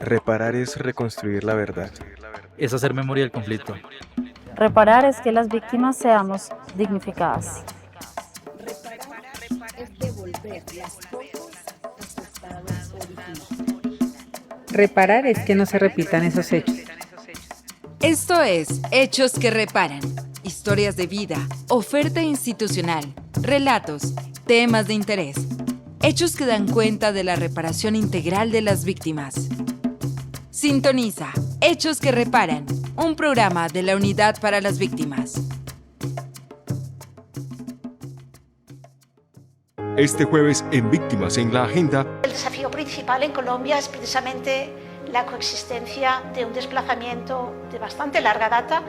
Reparar es reconstruir la verdad. Es hacer memoria del conflicto. Reparar es que las víctimas seamos dignificadas. Es devolver las cosas a su estado original. Reparar es que no se repitan esos hechos. Esto es Hechos que Reparan. Historias de vida, oferta institucional, relatos, temas de interés. Hechos que dan cuenta de la reparación integral de las víctimas. Sintoniza Hechos que Reparan, un programa de la Unidad para las Víctimas. Este jueves en Víctimas en la Agenda. El desafío principal en Colombia es precisamente la coexistencia de un desplazamiento de bastante larga data,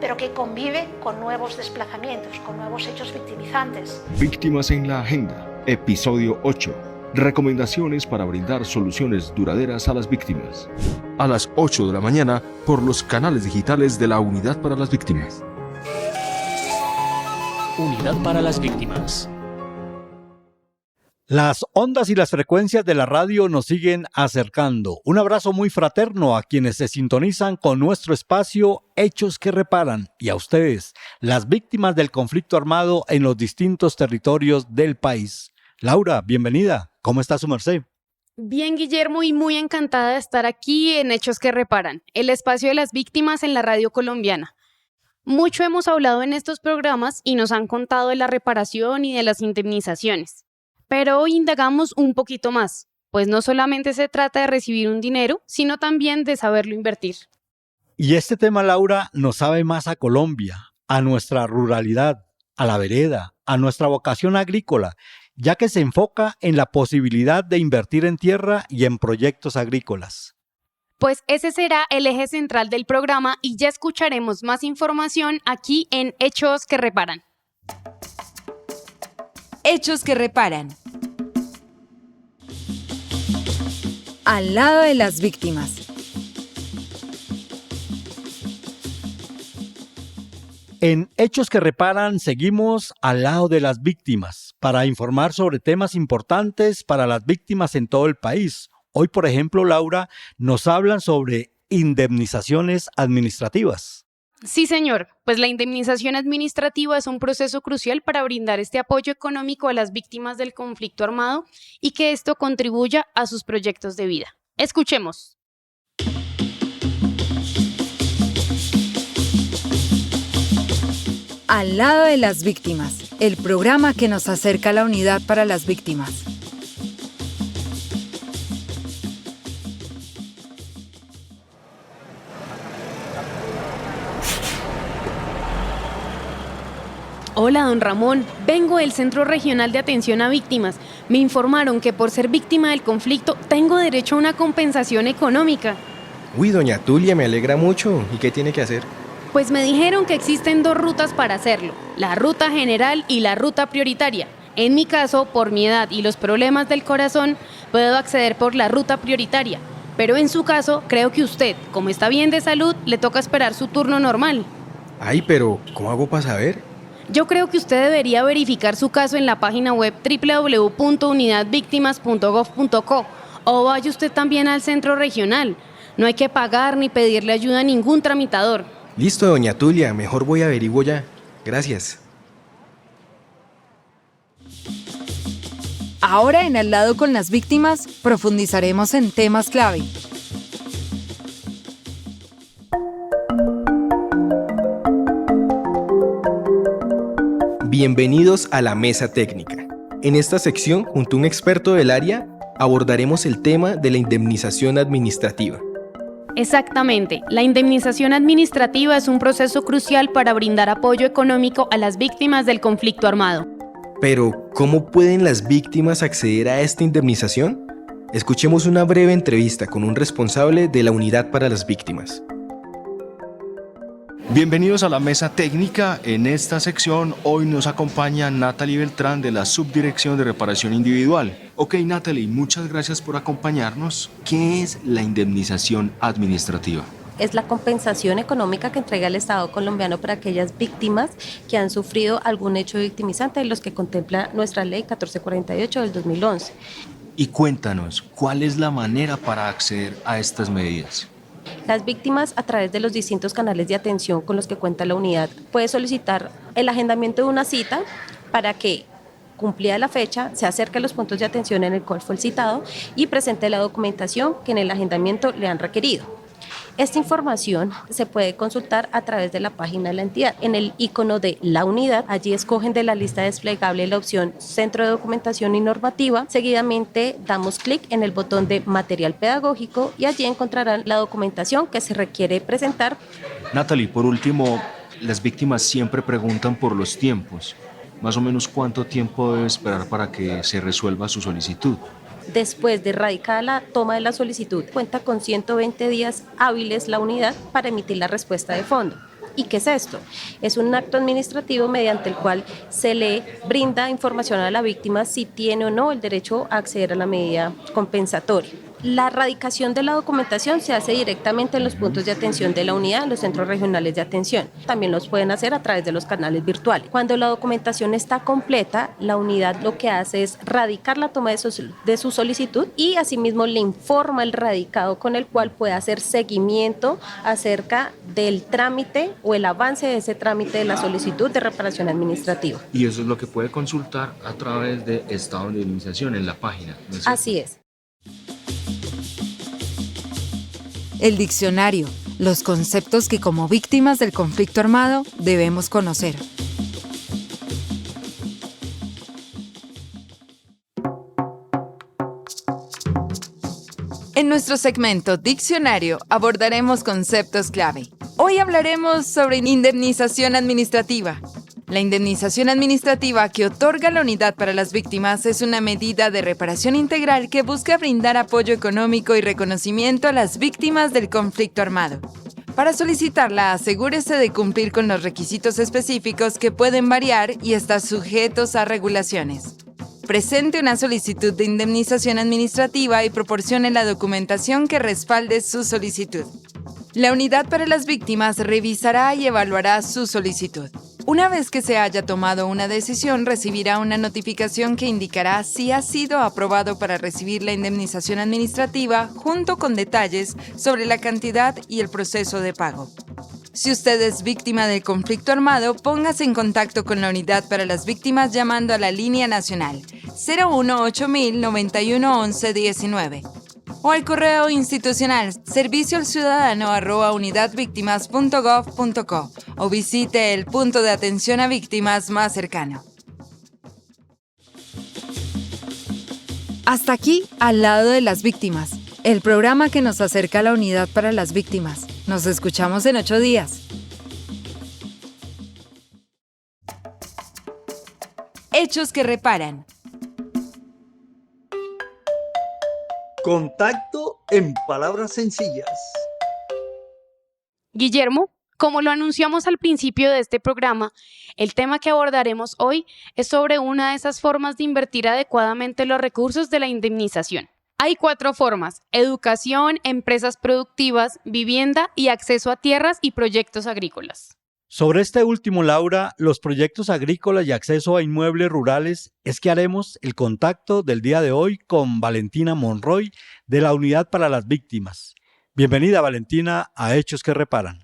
pero que convive con nuevos desplazamientos, con nuevos hechos victimizantes. Víctimas en la Agenda, episodio 8. Recomendaciones para brindar soluciones duraderas a las víctimas. A las 8 de la mañana por los canales digitales de la Unidad para las Víctimas. Unidad para las Víctimas. Las ondas y las frecuencias de la radio nos siguen acercando. Un abrazo muy fraterno a quienes se sintonizan con nuestro espacio Hechos que Reparan y a ustedes, las víctimas del conflicto armado en los distintos territorios del país. Laura, bienvenida. ¿Cómo está su merced? Bien, Guillermo, y muy encantada de estar aquí en Hechos que Reparan, el espacio de las víctimas en la radio colombiana. Mucho hemos hablado en estos programas y nos han contado de la reparación y de las indemnizaciones. Pero hoy indagamos un poquito más, pues no solamente se trata de recibir un dinero, sino también de saberlo invertir. Y este tema, Laura, nos sabe más a Colombia, a nuestra ruralidad, a la vereda, a nuestra vocación agrícola, ya que se enfoca en la posibilidad de invertir en tierra y en proyectos agrícolas. Pues ese será el eje central del programa y ya escucharemos más información aquí en Hechos que Reparan. Hechos que Reparan. Al lado de las víctimas. En Hechos que Reparan seguimos al lado de las víctimas para informar sobre temas importantes para las víctimas en todo el país. Hoy, por ejemplo, Laura, nos hablan sobre indemnizaciones administrativas. Sí, señor, pues la indemnización administrativa es un proceso crucial para brindar este apoyo económico a las víctimas del conflicto armado y que esto contribuya a sus proyectos de vida. Escuchemos. Al lado de las víctimas, el programa que nos acerca a la Unidad para las Víctimas. Hola, don Ramón. Vengo del Centro Regional de Atención a Víctimas. Me informaron que por ser víctima del conflicto tengo derecho a una compensación económica. Uy, doña Tulia, me alegra mucho. ¿Y qué tiene que hacer? Pues me dijeron que existen dos rutas para hacerlo, la ruta general y la ruta prioritaria. En mi caso, por mi edad y los problemas del corazón, puedo acceder por la ruta prioritaria. Pero en su caso, creo que usted, como está bien de salud, le toca esperar su turno normal. Ay, pero ¿cómo hago para saber? Yo creo que usted debería verificar su caso en la página web www.unidadvictimas.gov.co o vaya usted también al centro regional. No hay que pagar ni pedirle ayuda a ningún tramitador. Listo, doña Tulia, mejor voy a averiguar ya. Gracias. Ahora en Al lado con las víctimas profundizaremos en temas clave. Bienvenidos a la Mesa Técnica. En esta sección, junto a un experto del área, abordaremos el tema de la indemnización administrativa. Exactamente. La indemnización administrativa es un proceso crucial para brindar apoyo económico a las víctimas del conflicto armado. Pero, ¿cómo pueden las víctimas acceder a esta indemnización? Escuchemos una breve entrevista con un responsable de la Unidad para las Víctimas. Bienvenidos a la Mesa Técnica. En esta sección hoy nos acompaña Natalie Beltrán de la Subdirección de Reparación Individual. Ok, Natalie, muchas gracias por acompañarnos. ¿Qué es la indemnización administrativa? Es la compensación económica que entrega el Estado colombiano para aquellas víctimas que han sufrido algún hecho victimizante de los que contempla nuestra ley 1448 del 2011. Y cuéntanos, ¿cuál es la manera para acceder a estas medidas? Las víctimas, a través de los distintos canales de atención con los que cuenta la unidad, puede solicitar el agendamiento de una cita para que, cumplida la fecha, se acerque a los puntos de atención en el cual fue el citado y presente la documentación que en el agendamiento le han requerido. Esta información se puede consultar a través de la página de la entidad. En el icono de la unidad, allí escogen de la lista desplegable la opción Centro de Documentación y Normativa. Seguidamente damos clic en el botón de Material Pedagógico y allí encontrarán la documentación que se requiere presentar. Natalie, por último, las víctimas siempre preguntan por los tiempos. Más o menos, ¿cuánto tiempo debe esperar para que se resuelva su solicitud? Después de radicada la toma de la solicitud, cuenta con 120 días hábiles la unidad para emitir la respuesta de fondo. ¿Y qué es esto? Es un acto administrativo mediante el cual se le brinda información a la víctima si tiene o no el derecho a acceder a la medida compensatoria. La radicación de la documentación se hace directamente en los puntos de atención de la unidad, en los centros regionales de atención. También los pueden hacer a través de los canales virtuales. Cuando la documentación está completa, la unidad lo que hace es radicar la toma de su solicitud y asimismo le informa el radicado con el cual puede hacer seguimiento acerca del trámite o el avance de ese trámite de la solicitud de reparación administrativa. Y eso es lo que puede consultar a través de estado de indemnización en la página, ¿no es cierto? Así es. El diccionario, los conceptos que como víctimas del conflicto armado debemos conocer. En nuestro segmento Diccionario abordaremos conceptos clave. Hoy hablaremos sobre indemnización administrativa. La indemnización administrativa que otorga la Unidad para las Víctimas es una medida de reparación integral que busca brindar apoyo económico y reconocimiento a las víctimas del conflicto armado. Para solicitarla, asegúrese de cumplir con los requisitos específicos que pueden variar y estar sujetos a regulaciones. Presente una solicitud de indemnización administrativa y proporcione la documentación que respalde su solicitud. La Unidad para las Víctimas revisará y evaluará su solicitud. Una vez que se haya tomado una decisión, recibirá una notificación que indicará si ha sido aprobado para recibir la indemnización administrativa, junto con detalles sobre la cantidad y el proceso de pago. Si usted es víctima del conflicto armado, póngase en contacto con la Unidad para las Víctimas llamando a la línea nacional 018 91 11 19 o al correo institucional servicioalciudadano@unidadvictimas.gov.co o visite el punto de atención a víctimas más cercano. Hasta aquí, Al lado de las víctimas, el programa que nos acerca a la Unidad para las Víctimas. Nos escuchamos en 8 días. Hechos que reparan. Contacto en palabras sencillas. Guillermo, como lo anunciamos al principio de este programa, el tema que abordaremos hoy es sobre una de esas formas de invertir adecuadamente los recursos de la indemnización. Hay 4 formas: educación, empresas productivas, vivienda y acceso a tierras y proyectos agrícolas. Sobre este último, Laura, los proyectos agrícolas y acceso a inmuebles rurales, es que haremos el contacto del día de hoy con Valentina Monroy de la Unidad para las Víctimas. Bienvenida, Valentina, a Hechos que Reparan.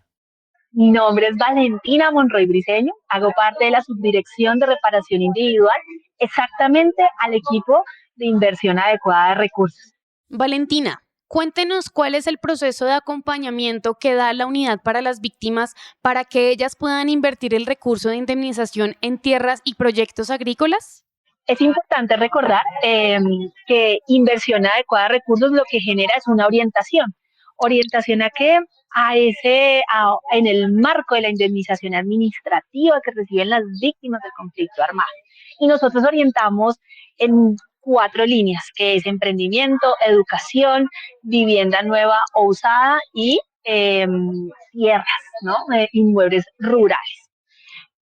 Mi nombre es Valentina Monroy Briceño, hago parte de la Subdirección de Reparación Individual, exactamente al equipo de inversión adecuada de recursos. Valentina, cuéntenos cuál es el proceso de acompañamiento que da la Unidad para las Víctimas para que ellas puedan invertir el recurso de indemnización en tierras y proyectos agrícolas. Es importante recordar que inversión adecuada de recursos lo que genera es una orientación. ¿Orientación a qué? En el marco de la indemnización administrativa que reciben las víctimas del conflicto armado. Y nosotros orientamos en 4 líneas, que es emprendimiento, educación, vivienda nueva o usada y tierras, ¿no? Inmuebles rurales.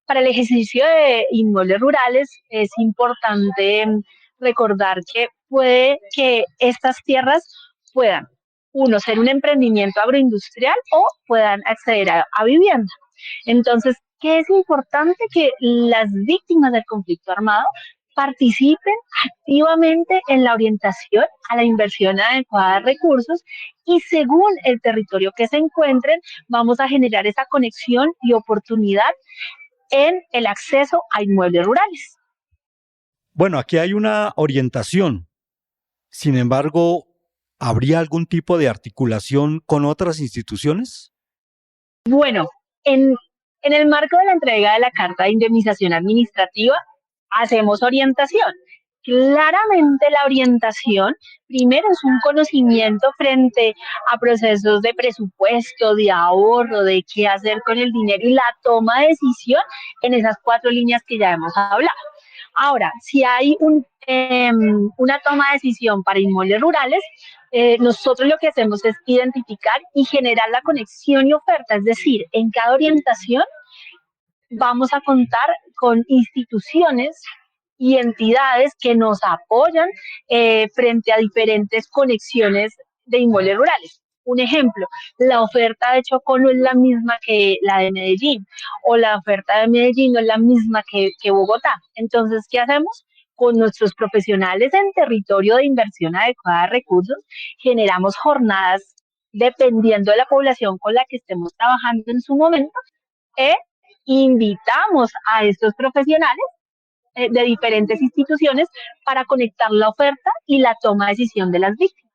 Para el ejercicio de inmuebles rurales es importante recordar que puede que estas tierras puedan, uno, ser un emprendimiento agroindustrial o puedan acceder a vivienda. Entonces, ¿qué es importante? Que las víctimas del conflicto armado participen activamente en la orientación a la inversión adecuada de recursos y según el territorio que se encuentren, vamos a generar esa conexión y oportunidad en el acceso a inmuebles rurales. Bueno, aquí hay una orientación. Sin embargo, ¿habría algún tipo de articulación con otras instituciones? Bueno, en el marco de la entrega de la Carta de Indemnización Administrativa, hacemos orientación. Claramente la orientación, primero, es un conocimiento frente a procesos de presupuesto, de ahorro, de qué hacer con el dinero y la toma de decisión en esas 4 líneas que ya hemos hablado. Ahora, si hay una toma de decisión para inmuebles rurales, nosotros lo que hacemos es identificar y generar la conexión y oferta, es decir, en cada orientación vamos a contar con instituciones y entidades que nos apoyan frente a diferentes conexiones de inmuebles rurales. Un ejemplo, la oferta de Chocó no es la misma que la de Medellín, o la oferta de Medellín no es la misma que Bogotá. Entonces, ¿qué hacemos? Con nuestros profesionales en territorio de inversión adecuada de recursos, generamos jornadas dependiendo de la población con la que estemos trabajando en su momento, e invitamos a estos profesionales de diferentes instituciones para conectar la oferta y la toma de decisión de las víctimas.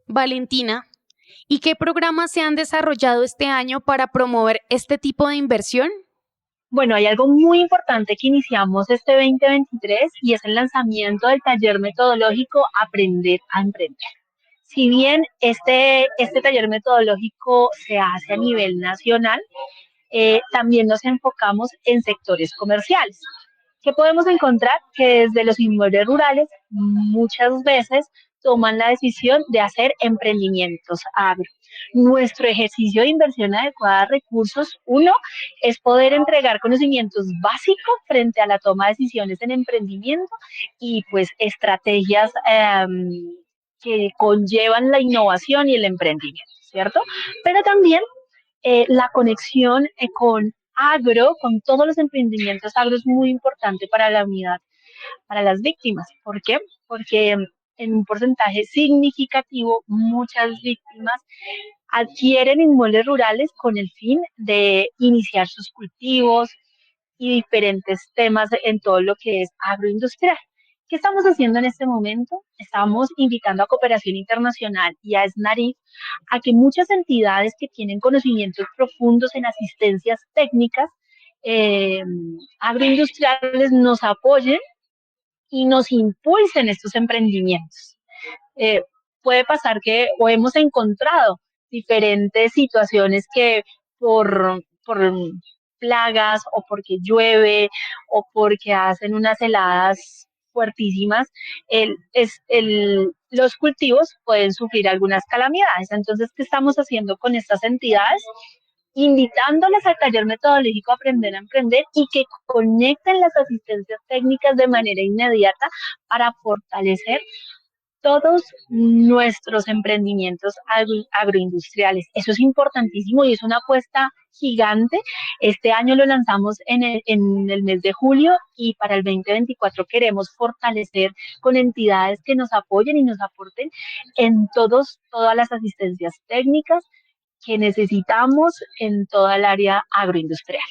Valentina, ¿y qué programas se han desarrollado este año para promover este tipo de inversión? Bueno, hay algo muy importante que iniciamos este 2023 y es el lanzamiento del taller metodológico Aprender a Emprender. Si bien este taller metodológico se hace a nivel nacional, también nos enfocamos en sectores comerciales. ¿Qué podemos encontrar? Que desde los inmuebles rurales muchas veces toman la decisión de hacer emprendimientos agro. Nuestro ejercicio de inversión adecuada de recursos, uno, es poder entregar conocimientos básicos frente a la toma de decisiones en emprendimiento y pues estrategias que conllevan la innovación y el emprendimiento, ¿cierto? Pero también la conexión con agro, con todos los emprendimientos agro es muy importante para la unidad, para las víctimas. ¿Por qué? Porque en un porcentaje significativo muchas víctimas adquieren inmuebles rurales con el fin de iniciar sus cultivos y diferentes temas en todo lo que es agroindustrial. ¿Qué estamos haciendo en este momento? Estamos invitando a Cooperación Internacional y a SNARIF a que muchas entidades que tienen conocimientos profundos en asistencias técnicas agroindustriales nos apoyen y nos impulsen estos emprendimientos. Puede pasar que o hemos encontrado diferentes situaciones que por plagas o porque llueve o porque hacen unas heladas fuertísimas, los cultivos pueden sufrir algunas calamidades. Entonces, ¿qué estamos haciendo con estas entidades? Invitándoles al taller metodológico Aprender a Emprender y que conecten las asistencias técnicas de manera inmediata para fortalecer todos nuestros emprendimientos agroindustriales. Eso es importantísimo y es una apuesta gigante. Este año lo lanzamos en el mes de julio y para el 2024 queremos fortalecer con entidades que nos apoyen y nos aporten en todas las asistencias técnicas que necesitamos en toda el área agroindustrial.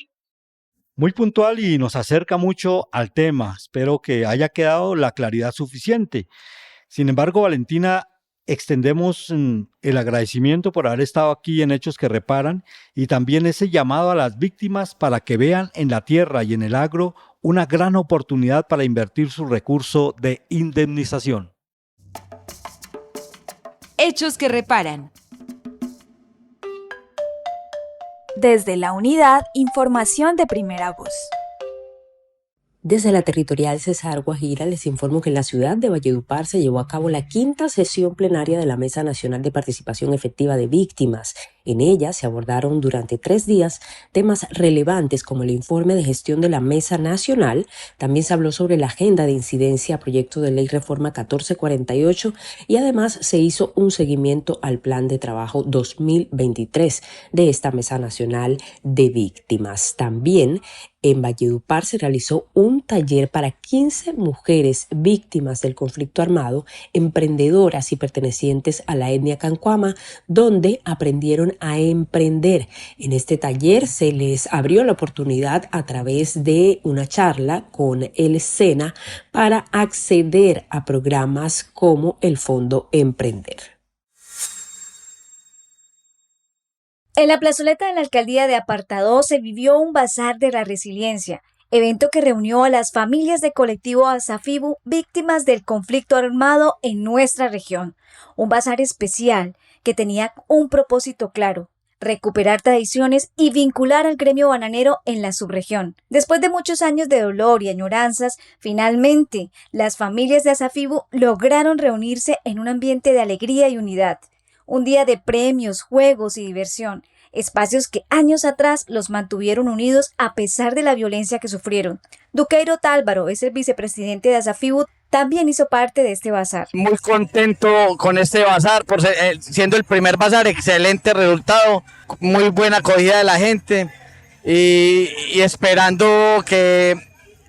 Muy puntual y nos acerca mucho al tema. Espero que haya quedado la claridad suficiente. Sin embargo, Valentina, extendemos el agradecimiento por haber estado aquí en Hechos que Reparan y también ese llamado a las víctimas para que vean en la tierra y en el agro una gran oportunidad para invertir su recurso de indemnización. Hechos que Reparan. Desde la unidad, información de primera voz. Desde la territorial Cesar Guajira les informo que en la ciudad de Valledupar se llevó a cabo la 5ª sesión plenaria de la Mesa Nacional de Participación Efectiva de Víctimas. En ella se abordaron durante 3 días temas relevantes como el informe de gestión de la Mesa Nacional. También se habló sobre la agenda de incidencia a proyecto de ley reforma 1448 y además se hizo un seguimiento al plan de trabajo 2023 de esta Mesa Nacional de Víctimas. También en Valledupar se realizó un taller para 15 mujeres víctimas del conflicto armado, emprendedoras y pertenecientes a la etnia cancuama, donde aprendieron a emprender. En este taller se les abrió la oportunidad a través de una charla con el SENA para acceder a programas como el Fondo Emprender. En la plazoleta de la alcaldía de Apartadó se vivió un bazar de la resiliencia, evento que reunió a las familias del colectivo Asafibu víctimas del conflicto armado en nuestra región. Un bazar especial que tenía un propósito claro: recuperar tradiciones y vincular al gremio bananero en la subregión. Después de muchos años de dolor y añoranzas, finalmente las familias de Asafibu lograron reunirse en un ambiente de alegría y unidad. Un día de premios, juegos y diversión, espacios que años atrás los mantuvieron unidos a pesar de la violencia que sufrieron. Duqueiro Tálvaro es el vicepresidente de Asafibu, también hizo parte de este bazar. Muy contento con este bazar, por siendo el primer bazar, excelente resultado, muy buena acogida de la gente y esperando que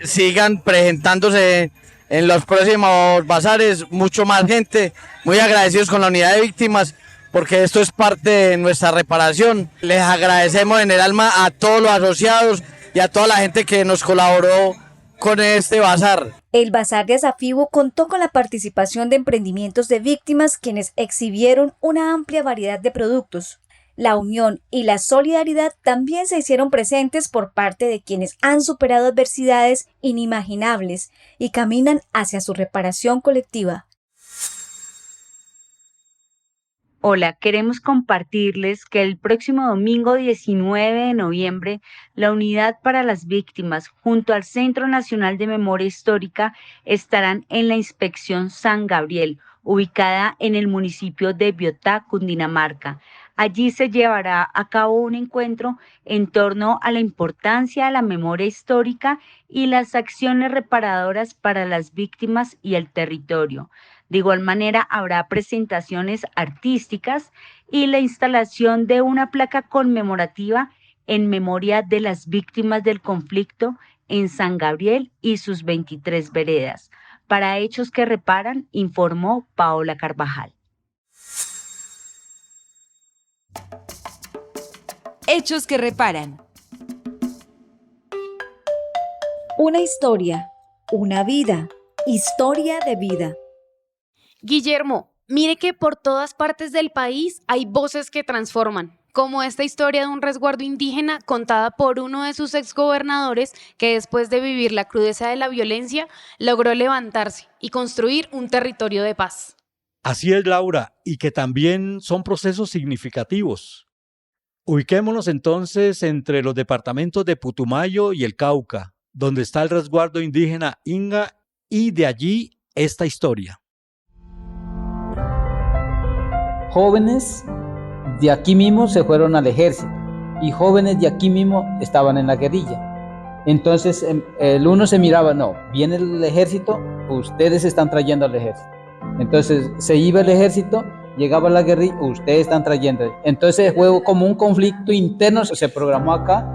sigan presentándose en los próximos bazares mucho más gente. Muy agradecidos con la unidad de víctimas, porque esto es parte de nuestra reparación. Les agradecemos en el alma a todos los asociados y a toda la gente que nos colaboró con este bazar. El bazar de Asafibu contó con la participación de emprendimientos de víctimas, quienes exhibieron una amplia variedad de productos. La unión y la solidaridad también se hicieron presentes por parte de quienes han superado adversidades inimaginables y caminan hacia su reparación colectiva. Hola, queremos compartirles que el próximo domingo 19 de noviembre, la Unidad para las Víctimas junto al Centro Nacional de Memoria Histórica estarán en la Inspección San Gabriel, ubicada en el municipio de Biotá, Cundinamarca. Allí se llevará a cabo un encuentro en torno a la importancia de la memoria histórica y las acciones reparadoras para las víctimas y el territorio. De igual manera, habrá presentaciones artísticas y la instalación de una placa conmemorativa en memoria de las víctimas del conflicto en San Gabriel y sus 23 veredas. Para Hechos que Reparan, informó Paola Carvajal. Hechos que reparan. Una historia, una vida, historia de vida. Guillermo, mire que por todas partes del país hay voces que transforman, como esta historia de un resguardo indígena contada por uno de sus exgobernadores que después de vivir la crudeza de la violencia logró levantarse y construir un territorio de paz. Así es, Laura, y que también son procesos significativos. Ubiquémonos entonces entre los departamentos de Putumayo y el Cauca, donde está el resguardo indígena Inga, y de allí esta historia. Jóvenes de aquí mismo se fueron al ejército y jóvenes de aquí mismo estaban en la guerrilla. Entonces el uno se miraba, no, viene el ejército, ustedes están trayendo al ejército. Entonces se iba el ejército, llegaba la guerrilla, ustedes están trayendo. Entonces fue como un conflicto interno, se programó acá.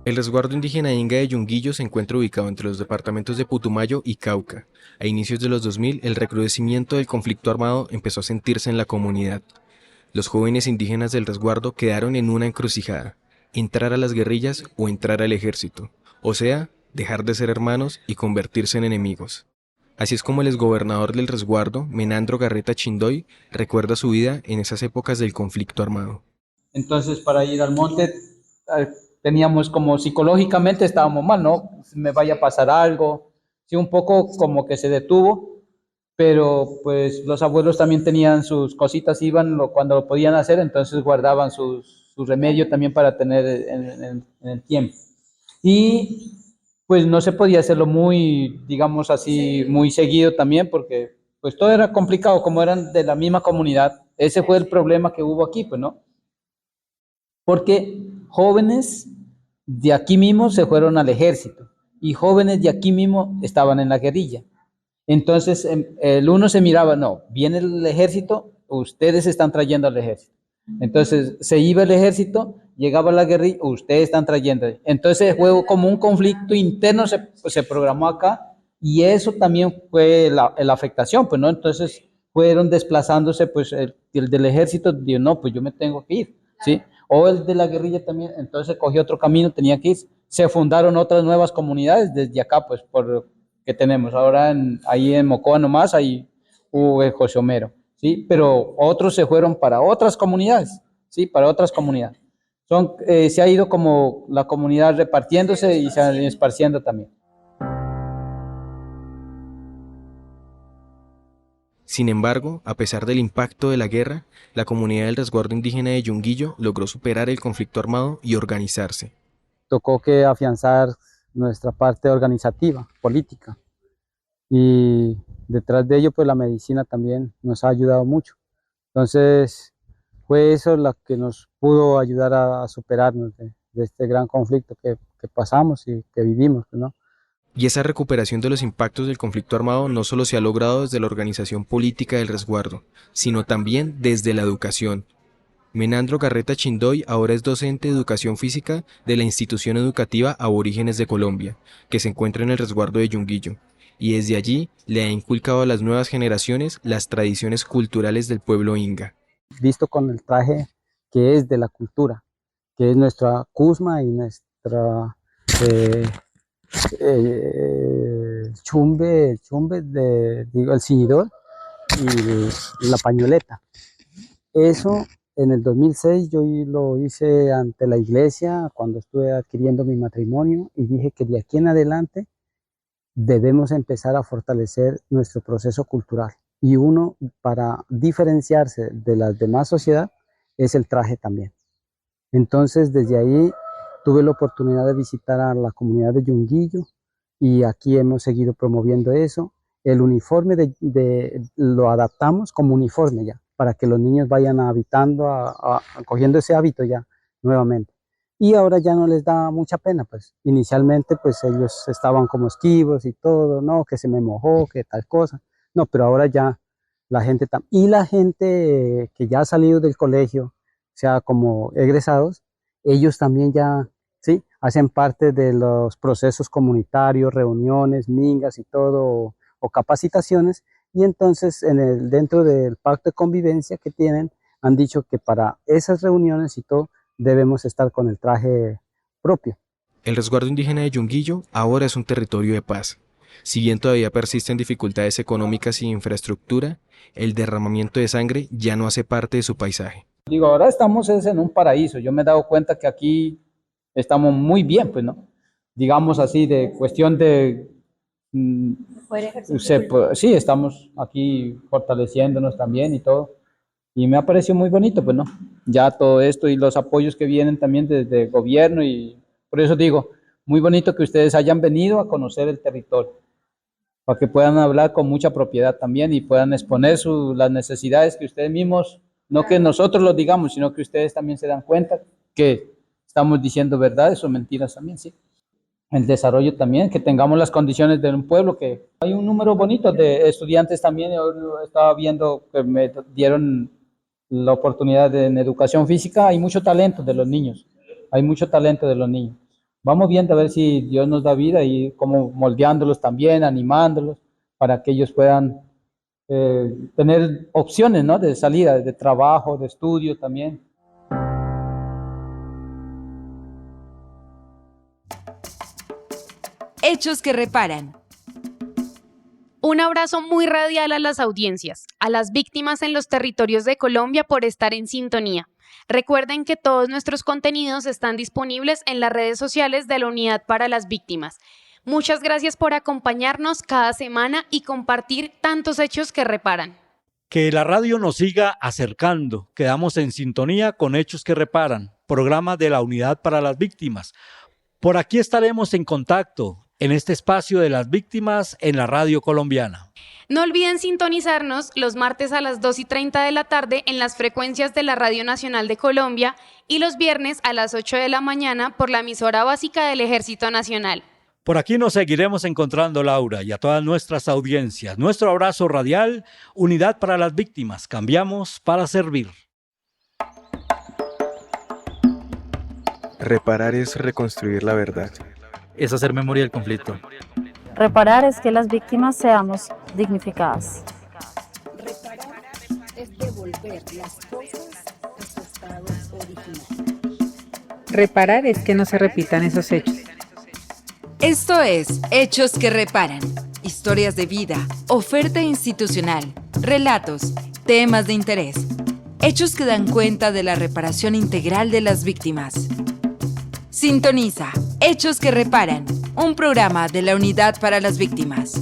El resguardo indígena Inga de Yunguillo se encuentra ubicado entre los departamentos de Putumayo y Cauca. A inicios de los 2000, el recrudecimiento del conflicto armado empezó a sentirse en la comunidad. Los jóvenes indígenas del resguardo quedaron en una encrucijada: entrar a las guerrillas o entrar al ejército, o sea, dejar de ser hermanos y convertirse en enemigos. Así es como el exgobernador del resguardo, Menandro Garreta Chindoy, recuerda su vida en esas épocas del conflicto armado. Entonces para ir al monte teníamos como psicológicamente estábamos mal, ¿no? Me vaya a pasar algo, sí, un poco como que se detuvo, pero pues los abuelos también tenían sus cositas, iban cuando lo podían hacer, entonces guardaban su remedio también para tener en el tiempo. Y pues no se podía hacerlo muy, digamos así, muy seguido también, porque pues todo era complicado, como eran de la misma comunidad. ese fue el problema que hubo aquí, pues, ¿no? Porque jóvenes de aquí mismo se fueron al ejército y jóvenes de aquí mismo estaban en la guerrilla. Entonces, el uno se miraba, no, viene el ejército, ustedes están trayendo al ejército. Entonces, se iba el ejército, llegaba la guerrilla, ustedes están trayendo. Entonces, fue como un conflicto interno, se programó acá, y eso también fue la afectación, pues, ¿no? Entonces, fueron desplazándose, pues, el del ejército dijo, no, pues yo me tengo que ir, ¿sí? O el de la guerrilla también, entonces cogió otro camino, tenía que ir. Se fundaron otras nuevas comunidades desde acá, pues, que tenemos. Ahora ahí en Mocoa nomás hay José Homero, ¿sí? Pero otros se fueron para otras comunidades, ¿sí? Para otras comunidades. Se ha ido como la comunidad repartiéndose y se ha ido esparciendo también. Sin embargo, a pesar del impacto de la guerra, la comunidad del resguardo indígena de Yunguillo logró superar el conflicto armado y organizarse. Tocó que afianzar nuestra parte organizativa, política, y detrás de ello pues la medicina también nos ha ayudado mucho. Entonces fue eso lo que nos pudo ayudar a superarnos de este gran conflicto que pasamos y que vivimos, ¿no? Y esa recuperación de los impactos del conflicto armado no solo se ha logrado desde la organización política del resguardo, sino también desde la educación. Menandro Garreta Chindoy ahora es docente de educación física de la institución educativa Aborígenes de Colombia, que se encuentra en el resguardo de Yunguillo, y desde allí le ha inculcado a las nuevas generaciones las tradiciones culturales del pueblo inga. Visto con el traje que es de la cultura, que es nuestra cusma y nuestra chumbe, el ciñidor y la pañoleta. Eso en el 2006 yo lo hice ante la iglesia cuando estuve adquiriendo mi matrimonio y dije que de aquí en adelante debemos empezar a fortalecer nuestro proceso cultural. Y uno, para diferenciarse de la demás sociedad, es el traje también. Entonces, desde ahí tuve la oportunidad de visitar a la comunidad de Yunguillo y aquí hemos seguido promoviendo eso. El uniforme lo adaptamos como uniforme ya, para que los niños vayan habitando, cogiendo ese hábito ya nuevamente. Y ahora ya no les da mucha pena, pues. Inicialmente, pues ellos estaban como esquivos y todo, no, que se me mojó, que tal cosa. No, pero ahora ya la gente y la gente que ya ha salido del colegio, o sea, como egresados, ellos también ya, sí, hacen parte de los procesos comunitarios, reuniones, mingas y todo, o capacitaciones, y entonces dentro del pacto de convivencia que tienen, han dicho que para esas reuniones y todo, debemos estar con el traje propio. El resguardo indígena de Yunguillo ahora es un territorio de paz. Si bien todavía persisten dificultades económicas y infraestructura, el derramamiento de sangre ya no hace parte de su paisaje. Digo, ahora estamos en un paraíso. Yo me he dado cuenta que aquí estamos muy bien, pues, ¿no? Digamos así, de cuestión de... sí, estamos aquí fortaleciéndonos también y todo. Y me ha parecido muy bonito, pues, ¿no? Ya todo esto y los apoyos que vienen también desde el gobierno y por eso digo, muy bonito que ustedes hayan venido a conocer el territorio, para que puedan hablar con mucha propiedad también y puedan exponer las necesidades que ustedes mismos, no que nosotros lo digamos, sino que ustedes también se dan cuenta que estamos diciendo verdades o mentiras también, sí. El desarrollo también, que tengamos las condiciones de un pueblo, que hay un número bonito de estudiantes también, yo estaba viendo que me dieron la oportunidad en educación física, hay mucho talento de los niños, Vamos viendo a ver si Dios nos da vida y como moldeándolos también, animándolos, para que ellos puedan tener opciones, ¿no? De salida, de trabajo, de estudio también. Hechos que reparan. Un abrazo muy radial a las audiencias, a las víctimas en los territorios de Colombia por estar en sintonía. Recuerden que todos nuestros contenidos están disponibles en las redes sociales de la Unidad para las Víctimas. Muchas gracias por acompañarnos cada semana y compartir tantos hechos que reparan. Que la radio nos siga acercando. Quedamos en sintonía con Hechos que Reparan, programa de la Unidad para las Víctimas. Por aquí estaremos en contacto. en este espacio de las víctimas en la radio colombiana. No olviden sintonizarnos los martes a las 2:30 de la tarde en las frecuencias de la Radio Nacional de Colombia y los viernes a las 8 de la mañana por la emisora básica del Ejército Nacional. Por aquí nos seguiremos encontrando, Laura, y a todas nuestras audiencias. Nuestro abrazo radial, Unidad para las Víctimas. Cambiamos para servir. Reparar es reconstruir la verdad. Es hacer memoria del conflicto. Reparar es que las víctimas seamos dignificadas. Reparar es devolver las cosas a su estado original. Reparar es que no se repitan esos hechos. Esto es Hechos que Reparan. Historias de vida, oferta institucional, relatos, temas de interés. Hechos que dan cuenta de la reparación integral de las víctimas. Sintoniza Hechos que Reparan, un programa de la Unidad para las Víctimas.